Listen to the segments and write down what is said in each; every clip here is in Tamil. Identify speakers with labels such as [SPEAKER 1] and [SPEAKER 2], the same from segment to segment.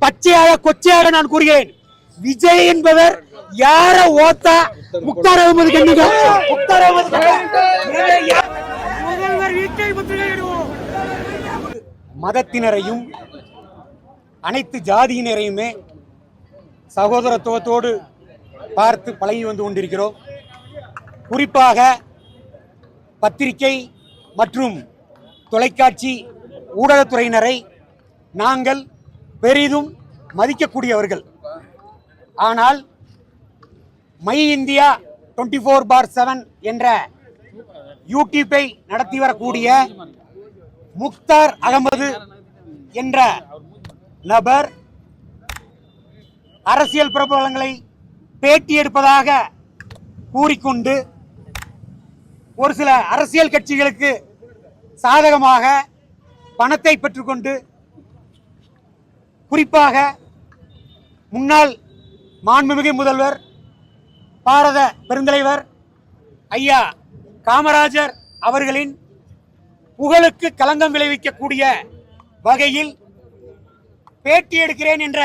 [SPEAKER 1] பச்சையாக கொச்சையாக நான் கூறுகிறேன். விஜய் என்பவர் யார ஓத்தா முக்தார் அகமது கண்டிப்பா முக்தார் அகமது முதல்வர் வீட்டை முற்றுகையிடுவோம். மதத்தினரையும் அனைத்து ஜாதியினரையுமே சகோதரத்துவத்தோடு பார்த்து பழகி வந்து கொண்டிருக்கிறோம். குறிப்பாக பத்திரிகை மற்றும் தொலைக்காட்சி ஊடகத்துறையினரை நாங்கள் பெரிதும் மதிக்கக்கூடியவர்கள். ஆனால் மை இந்தியா 24/7 என்ற யூடியூப்பை நடத்தி வரக்கூடிய முக்தார் அகமது என்ற நபர் அரசியல் பிரபலங்களை பேட்டி எடுப்பதாக கூறிக்கொண்டு ஒரு சில அரசியல் கட்சிகளுக்கு சாதகமாக பணத்தை பெற்றுக்கொண்டு, குறிப்பாக முன்னாள் மாண்புமிகு முதல்வர் பாரத பெருந்தலைவர் ஐயா காமராஜர் அவர்களின் புகழுக்கு களங்கம் விளைவிக்கக்கூடிய வகையில் பேட்டி எடுக்கிறேன் என்ற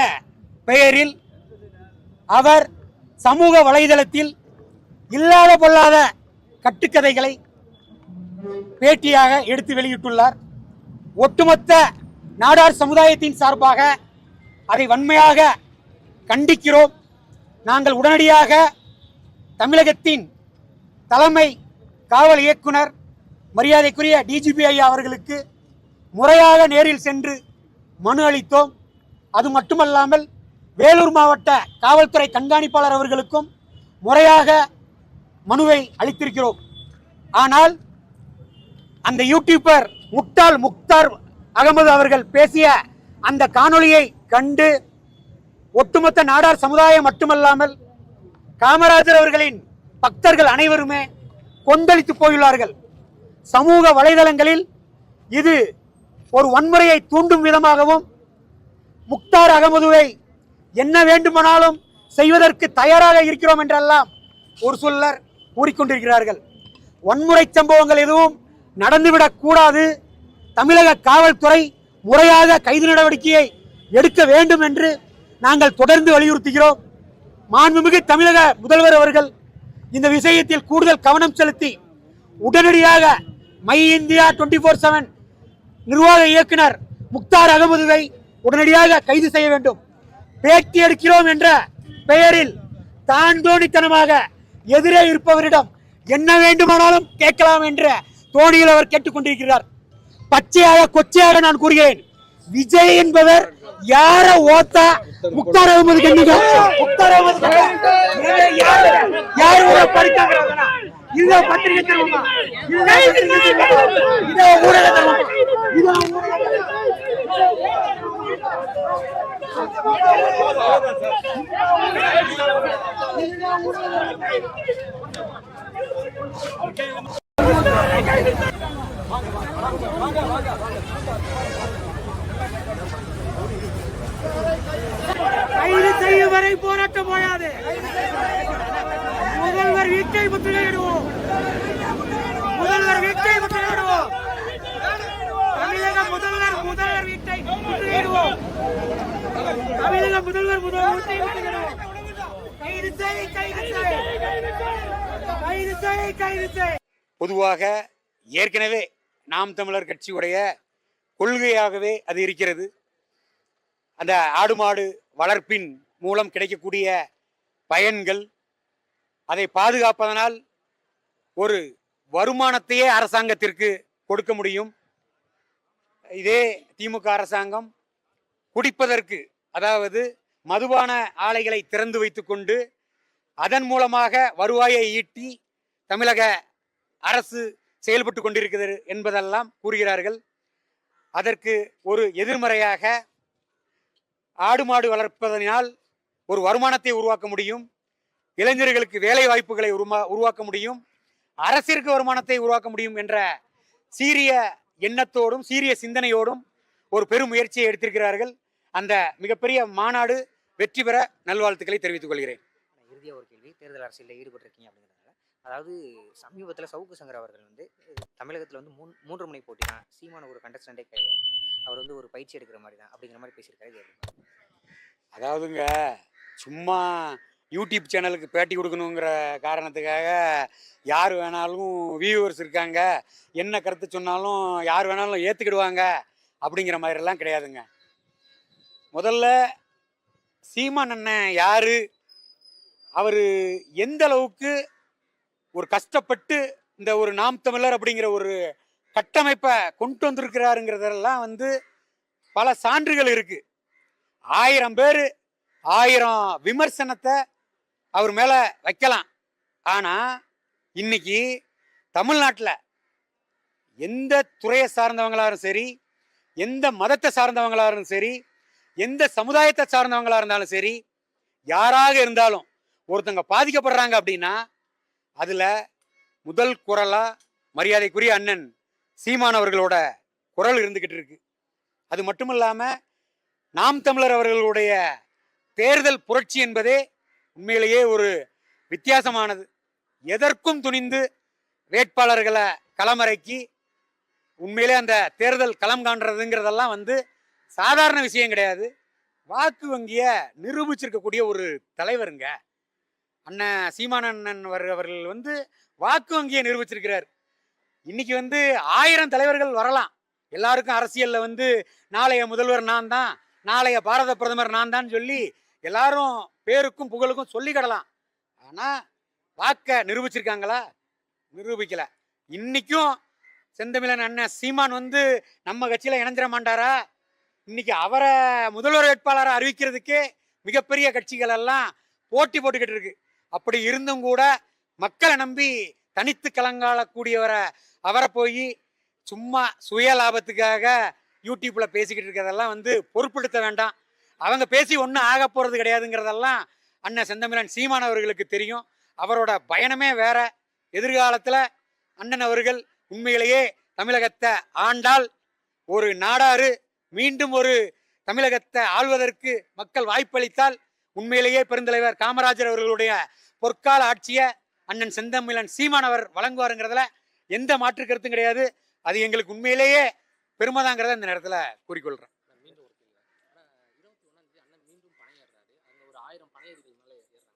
[SPEAKER 1] பெயரில் அவர் சமூக வலைதளத்தில் இல்லாத பொல்லாத கட்டுக்கதைகளை பேட்டியாக எடுத்து வெளியிட்டுள்ளார். ஒட்டுமொத்த நாடார் சமுதாயத்தின் சார்பாக அதை வன்மையாக கண்டிக்கிறோம். நாங்கள் உடனடியாக தமிழகத்தின் தலைமை காவல் இயக்குனர் மரியாதைக்குரிய டிஜிபி ஐயா அவர்களுக்கு முறையாக நேரில் சென்று மனு அளித்தோம். அது மட்டுமல்லாமல் வேலூர் மாவட்ட காவல்துறை கண்காணிப்பாளர் அவர்களுக்கும் முறையாக மனுவை அளித்திருக்கிறோம். ஆனால் அந்த யூடியூபர் முக்தார் அகமது அவர்கள் பேசிய அந்த காணொளியை கண்டு ஒட்டுமொத்த நாடார் சமுதாயம் மட்டுமல்லாமல் காமராஜர் அவர்களின் பக்தர்கள் அனைவருமே கொந்தளித்து போயுள்ளார்கள். சமூக வலைதளங்களில் இது ஒரு வன்முறையை தூண்டும் விதமாகவும் முக்தார் அகமதுவை என்ன வேண்டுமானாலும் செய்வதற்கு தயாராக இருக்கிறோம் என்றெல்லாம் ஒரு சிலர் கூறிக்கொண்டிருக்கிறார்கள். வன்முறை சம்பவங்கள் எதுவும் நடந்துவிடக் கூடாது, தமிழக காவல்துறை முறையாக கைது நடவடிக்கையை எடுக்க வேண்டும் என்று நாங்கள் தொடர்ந்து வலியுறுத்துகிறோம். மாண்புமிகு தமிழக முதல்வர் அவர்கள் இந்த விஷயத்தில் கூடுதல் கவனம் செலுத்தி உடனடியாக மை இந்தியா 24/7 நிர்வாக இயக்குனர் முக்தார் அகமதுவை உடனடியாக கைது செய்ய வேண்டும். பேட்டி எடுக்கிறோம் என்ற பெயரில் தான் தோணித்தனமாக எதிரே இருப்பவரிடம் என்ன வேண்டுமானாலும் கேட்கலாம் என்ற தோணியில் அவர் கேட்டுக்கொண்டிருக்கிறார். பச்சையாக கொச்சையாக நான் கூறுகிறேன். விஜய் என்பவர் யார ஓத்தா முக்தார் அகமது கண்டிப்பா முக்தார் அகமது யார் படிக்கிறாங்க. இது பத்திரிகை தருவமா, இது ஊடக தருவமா, இது கைது செய்யும் வரை போராட்டம் போயாது. முதல்வர் வீட்டை முற்றுகையிடுவோம். முதல்வர் வீட்டை முற்றுகையிடுவோம். தமிழக முதல்வர் வீட்டை முற்றுகையிடுவோம். தமிழக முதல்வர் வீட்டை முற்றுகையிடுவோம். கைது செய், கைது செய், கைது செய், கைது செய். பொதுவாக ஏற்கனவே நாம் தமிழர் கட்சியுடைய கொள்கையாகவே அது இருக்கிறது. அந்த ஆடு மாடு வளர்ப்பின் மூலம் கிடைக்கக்கூடிய பயன்கள், அதை பாதுகாப்பதனால் ஒரு வருமானத்தையே அரசாங்கத்திற்கு கொடுக்க முடியும். இதே திமுக அரசாங்கம் குடிப்பதற்கு, அதாவது மதுபான ஆலைகளை திறந்து வைத்துக்கொண்டு அதன் மூலமாக வருவாயை ஈட்டி தமிழக அரசு செயல்பட்டு கொண்டிருக்கிறது என்பதெல்லாம் கூறுகிறார்கள். அதற்கு ஒரு எதிர்மறையாக ஆடு மாடு வளர்ப்பதனால் ஒரு வருமானத்தை உருவாக்க முடியும், இளைஞர்களுக்கு வேலை வாய்ப்புகளை உருவாக்க முடியும், அரசிற்கு வருமானத்தை உருவாக்க முடியும் என்ற சீரிய எண்ணத்தோடும் சீரிய சிந்தனையோடும் ஒரு பெரும் முயற்சியை எடுத்திருக்கிறார்கள். அந்த மிகப்பெரிய மாநாடு வெற்றி பெற நல்வாழ்த்துக்களை தெரிவித்துக் கொள்கிறேன்.
[SPEAKER 2] இறுதியாக ஒரு கேள்வி, தேர்தல் அரசியலில் ஈடுபட்டிருக்கீங்க அப்படிங்கிறதுனால, அதாவது சமீபத்தில் சவுக்கு சங்கர் அவர்கள் வந்து தமிழகத்தில் வந்து 3 முனை போட்டி தான், சீமான ஒரு கண்டஸ்டண்டே கிடையாது, அவர் வந்து ஒரு பயிற்சி எடுக்கிற மாதிரி தான் அப்படிங்கிற மாதிரி பேசியிருக்காரு.
[SPEAKER 3] அதாவதுங்க, சும்மா யூடியூப் சேனலுக்கு பேட்டி கொடுக்கணுங்கிற காரணத்துக்காக யார் வேணாலும் வியூவர்ஸ் இருக்காங்க, என்ன கருத்து சொன்னாலும் யார் வேணாலும் ஏற்றுக்கிடுவாங்க அப்படிங்கிற மாதிரிலாம் கிடையாதுங்க. முதல்ல சீமான் அண்ணன் யார், அவர் எந்த அளவுக்கு ஒரு கஷ்டப்பட்டு இந்த ஒரு நாம் தமிழர் அப்படிங்கிற ஒரு கட்டமைப்பை கொண்டு வந்திருக்கிறாருங்கிறதெல்லாம் வந்து பல சான்றுகள் இருக்குது. 1000 பேர் 1000 விமர்சனத்தை அவர் மேலே வைக்கலாம். ஆனால் இன்னைக்கு தமிழ்நாட்டில் எந்த துறையை சார்ந்தவங்களாரும் சரி, எந்த மதத்தை சார்ந்தவங்களாரும் சரி, எந்த சமுதாயத்தை சார்ந்தவங்களாக இருந்தாலும் சரி, யாராக இருந்தாலும் ஒருத்தங்க பாதிக்கப்படுறாங்க அப்படின்னா அதில் முதல் குரலாக மரியாதைக்குரிய அண்ணன் சீமான் அவர்களோட குரல் இருந்துக்கிட்டு இருக்கு. அது மட்டும் இல்லாமல் நாம் தமிழர் அவர்களுடைய தேர்தல் புரட்சி என்பதே உண்மையிலேயே ஒரு வித்தியாசமானது. எதற்கும் துணிந்து வேட்பாளர்களை களமிறக்கி உண்மையிலே அந்த தேர்தல் களம் காண்றதுங்கிறதெல்லாம் வந்து சாதாரண விஷயம் கிடையாது. வாக்கு வங்கியை நிரூபிச்சிருக்கக்கூடிய ஒரு தலைவருங்க அண்ணன் சீமான் அண்ணன் அவர்கள் வந்து வாக்கு வங்கியை நிரூபிச்சிருக்கிறார். இன்னைக்கு வந்து 1000 தலைவர்கள் வரலாம், எல்லாருக்கும் அரசியலில் வந்து நாளைய முதல்வர் நான் தான், நாளைய பாரத பிரதமர் நான் தான் சொல்லி எல்லாரும் பேருக்கும் புகழுக்கும் சொல்லிக்கிடலாம். ஆனால் வாக்கை நிரூபிச்சிருக்காங்களா? நிரூபிக்கல. இன்னைக்கும் செந்தமிழன் அண்ணன் சீமான் வந்து நம்ம கட்சியில் இணைஞ்சிட மாட்டாரா? இன்னைக்கு அவரை முதல்வர் வேட்பாளரை அறிவிக்கிறதுக்கே மிகப்பெரிய கட்சிகள் எல்லாம் போட்டி போட்டுக்கிட்டு இருக்கு. அப்படி இருந்தும் கூட மக்களை நம்பி தனித்து கலங்காலக்கூடியவரை அவரை போய் சும்மா சுய லாபத்துக்காக யூடியூப்ல பேசிக்கிட்டு இருக்கிறதெல்லாம் வந்து பொருட்படுத்த வேண்டாம். அவங்க பேசி ஒன்றும் ஆக போறது கிடையாதுங்கிறதெல்லாம் அண்ணன் செந்தமிழன் சீமான் அவர்களுக்கு தெரியும். அவரோட பயணமே வேற. எதிர்காலத்தில் அண்ணன் அவர்கள் உண்மையிலேயே தமிழகத்தை ஆண்டால், ஒரு நாடாறு மீண்டும் ஒரு தமிழகத்தை ஆள்வதற்கு மக்கள் வாய்ப்பளித்தால், உண்மையிலேயே பெருந்தலைவர் காமராஜர் அவர்களுடைய பொற்கால ஆட்சியை அண்ணன் செந்தமிழன் சீமான் அவர் வழங்குவாருங்கிறதுல எந்த மாற்று கருத்தும் கிடையாது. அது எங்களுக்கு உண்மையிலேயே பெருமைதாங்கிறத இந்த நேரத்தில் கூறிக்கொள்கிறேன்.
[SPEAKER 4] மீண்டும் ஒரு கேள்வி. ஆனா 21 அண்ணன் மீண்டும் பனை ஏறாரு. அங்க ஒரு 1000 பனையேறிகள் மேல ஏறாங்க.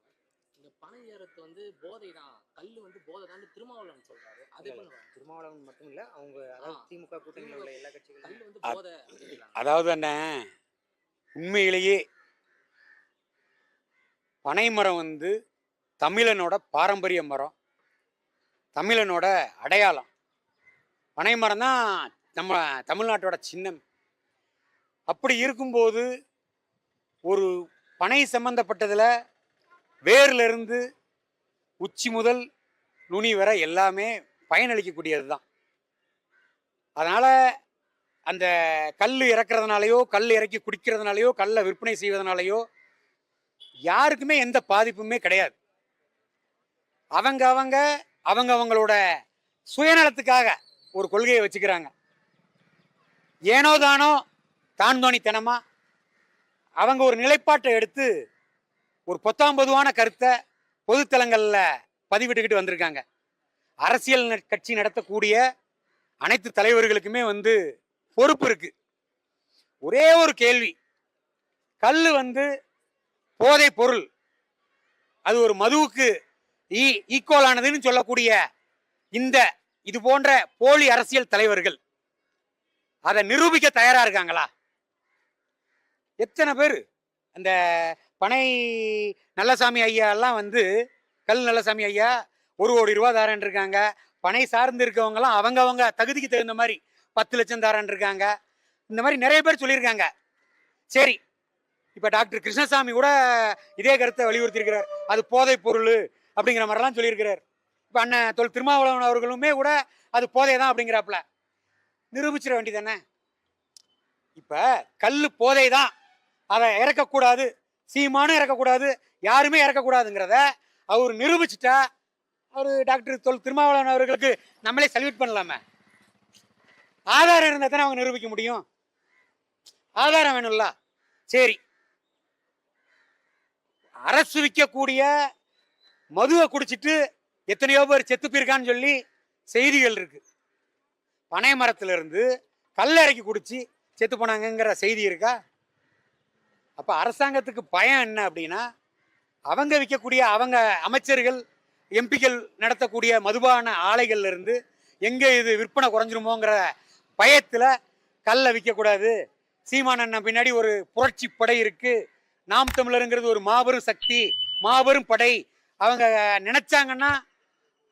[SPEAKER 4] இந்த பனை ஏறத்து வந்து போதை தான், கல்லு வந்து போதை தான் திருமாவளவன் சொல்றாரு. அதே பண்ணுவாங்க.
[SPEAKER 2] திருமாவளவன் மட்டும் இல்லை, அவங்க அதாவது திமுக கூட்டணியில் உள்ள எல்லா கட்சிகளும்
[SPEAKER 4] கல்லு வந்து போதை அப்படிங்கிறாங்க.
[SPEAKER 3] அதாவது அண்ணன், உண்மையிலேயே பனைமரம் வந்து தமிழனோட பாரம்பரிய மரம், தமிழனோட அடையாளம். பனைமரம் தான் நம்ம தமிழ்நாட்டோட சின்னம். அப்படி இருக்கும்போது ஒரு பனை சம்பந்தப்பட்டதில் வேர்ல இருந்து உச்சி முதல் நுனி வரை எல்லாமே பயனளிக்கக்கூடியது தான். அதனால் அந்த கல் இறக்குறதுனாலையோ, கல் இறக்கி குடிக்கிறதுனாலையோ, கல்லை விற்பனை செய்வதனாலையோ யாருக்குமே எந்த பாதிப்புமே கிடையாது. அவங்களோட சுயநலத்துக்காக ஒரு கொள்கையை வச்சுக்கிறாங்க. ஏனோ தானோ தான் தோணித்தனமா அவங்க ஒரு நிலைப்பாட்டை எடுத்து ஒரு பொத்தாம்பதுவான கருத்தை பொதுத்தலங்களில் பதிவிட்டுக்கிட்டு வந்திருக்காங்க. அரசியல் கட்சி நடத்தக்கூடிய அனைத்து தலைவர்களுக்குமே வந்து பொறுப்பு இருக்கு. ஒரே ஒரு கேள்வி, கல் வந்து போதை பொருள், அது ஒரு மதுவுக்கு ஈக்குவலானதுன்னு சொல்லக்கூடிய இது போன்ற போலி அரசியல் தலைவர்கள் அதை நிரூபிக்க தயாரா இருக்காங்களா? எத்தனை பேர் அந்த பனை நல்லசாமி ஐயா எல்லாம் வந்து, கல் நல்லசாமி ஐயா 1 கோடி ரூபா தாரன் இருக்காங்க. பனை சார்ந்து இருக்கவங்கலாம் அவங்க தகுதிக்கு தகுந்த மாதிரி 10 லட்சம் தாரன் இருக்காங்க. இந்த மாதிரி நிறைய பேர் சொல்லியிருக்காங்க. சரி, இப்போ டாக்டர் கிருஷ்ணசாமி கூட இதே கருத்தை வலியுறுத்தியிருக்கிறார். அது போதை பொருள் அப்படிங்கிற மாதிரிலாம் சொல்லியிருக்கிறார். இப்போ அண்ணன் தொல் திருமாவளவன் அவர்களுமே கூட அது போதை தான் அப்படிங்கிறாப்புல. நிரூபிச்சிட வேண்டியதானே? இப்போ கல் போதை தான், அதை இறக்கக்கூடாது, சீமானும் இறக்கக்கூடாது, யாருமே இறக்கக்கூடாதுங்கிறத அவர் நிரூபிச்சுட்டா அவர் டாக்டர் தொல் திருமாவளவன் அவர்களுக்கு நம்மளே சல்யூட் பண்ணலாமே. ஆதாரம் இருந்தால் தானே அவங்க நிரூபிக்க முடியும். ஆதாரம் வேணும்ல. சரி, அரசு விற்கக்கூடிய மதுவை குடிச்சிட்டு எத்தனையோ பேர் செத்து போயிருக்கான்னு சொல்லி செய்திகள் இருக்கு. பனை மரத்துல இருந்து கல் இறக்கி குடிச்சு செத்து போனாங்கிற செய்தி இருக்கா? அப்போ அரசாங்கத்துக்கு பயம் என்ன அப்படின்னா, அவங்க விற்கக்கூடிய அவங்க அமைச்சர்கள் எம்பிக்கள் நடத்தக்கூடிய மதுபான ஆலைகள்ல இருந்து எங்கே இது விற்பனை குறைஞ்சிருமோங்கிற பயத்தில் கல்லை விற்கக்கூடாது. சீமானண்ணன் பின்னாடி ஒரு புரட்சி படை இருக்கு, நாம் தமிழருங்கிறது ஒரு மாபெரும் சக்தி, மாபெரும் படை. அவங்க நினைச்சாங்கன்னா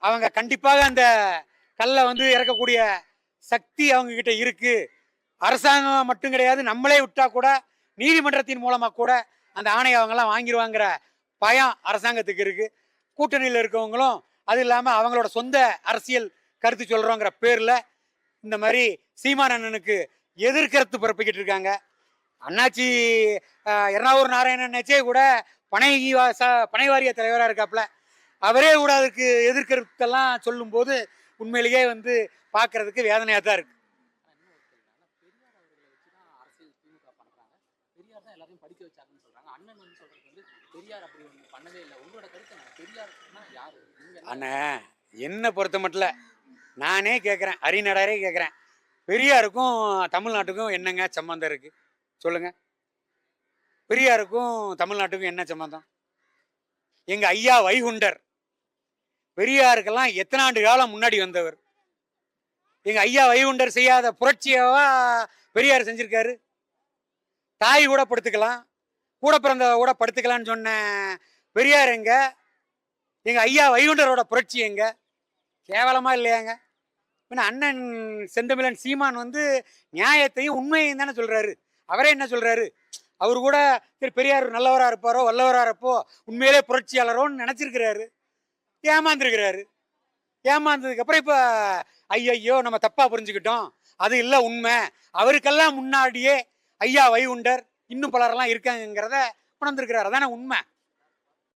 [SPEAKER 3] அவங்க கண்டிப்பாக அந்த கல்லை வந்து இறக்கக்கூடிய சக்தி அவங்க கிட்ட இருக்கு. அரசாங்கம் மட்டும் கிடையாது, நம்மளே விட்டா கூட நீதிமன்றத்தின் மூலமா கூட அந்த ஆணையை அவங்கெல்லாம் வாங்கிடுவாங்கிற பயம் அரசாங்கத்துக்கு இருக்கு. கூட்டணியில் இருக்கவங்களும் அது இல்லாமல் அவங்களோட சொந்த அரசியல் கருத்து சொல்றோங்கிற பேர்ல இந்த மாதிரி சீமானண்ணனுக்கு எதிர்கருத்து பிறப்பிக்கிட்டு இருக்காங்க. அண்ணாச்சி எர்ணாவூர் நாராயணனாச்சே கூட பனை வாரிய தலைவராக இருக்காப்புல, அவரே கூட அதுக்கு எதிர்கருத்தெல்லாம் சொல்லும்போது உண்மையிலேயே வந்து பார்க்கறதுக்கு வேதனையாக தான் இருக்கு.
[SPEAKER 4] பெரியார் அவர்களை வச்சு தான் அரசியல் திமுக பண்றாங்க. பெரியார் தான் எல்லாரையும் படிக்க வச்சாருன்னு சொல்றாங்க. அண்ணன் வந்து சொல்றது வந்து பெரியார் அப்படி ஒன்று பண்ணவே இல்லை. உங்களோட கருத்து என்ன? பெரியார்னா யாரு?
[SPEAKER 3] அண்ணா என்னை பொறுத்த மட்டும் நானே கேட்குறேன், அறிநடரே கேட்குறேன், பெரியாருக்கும் தமிழ்நாட்டுக்கும் என்னங்க சம்பந்தம் இருக்கு சொல்லுங்க? பெரியாருக்கும் தமிழ்நாட்டுக்கும் என்ன சம்பந்தம்? எங்க ஐயா வைகுண்டர் பெரியாருக்கெல்லாம் எத்தனை ஆண்டு காலம் முன்னாடி வந்தவர். எங்க ஐயா வைகுண்டர் செய்யாத புரட்சியவா பெரியார் செஞ்சிருக்காரு? தாய் கூட படுத்துக்கலாம், கூட பிறந்த கூட படுத்துக்கலான்னு சொன்ன பெரியார் எங்க? எங்க ஐயா வைகுண்டரோட புரட்சி எங்க? கேவலமா இல்லையாங்க? அண்ணன் செந்தமிழன் சீமான் வந்து நியாயத்தையும் உண்மையையும் தானே சொல்றாரு. அவரே என்ன சொல்றாரு? அவரு கூட சரி பெரியார் நல்லவரா இருப்பாரோ வல்லவரா இருப்போ உண்மையிலே புரட்சியாளரோன்னு நினைச்சிருக்கிறாரு, ஏமாந்துருக்கிறாரு. ஏமாந்ததுக்கு அப்புறம் இப்ப ஐயோ நம்ம தப்பா புரிஞ்சுக்கிட்டோம், அது இல்லை உண்மை, அவருக்கெல்லாம் முன்னாடியே ஐயா வைகுண்டர் இன்னும் பலரெல்லாம் இருக்காங்கிறத உணர்ந்திருக்கிறார். அதானே உண்மை.